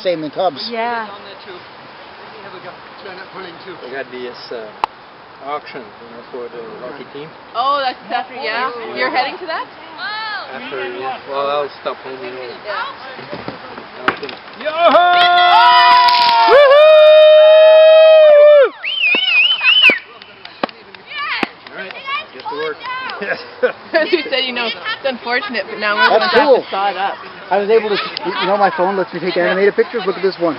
same in Cubs. Yeah. We got this auction, for the hockey team. Oh, that's after, yeah? You're heading to that? After, yeah. Well, I'll stop home, Alright, get to work. As you said, it's unfortunate, but now we're going to That's have cool. to saw it up. I was able to, my phone lets me take animated pictures. Look at this one.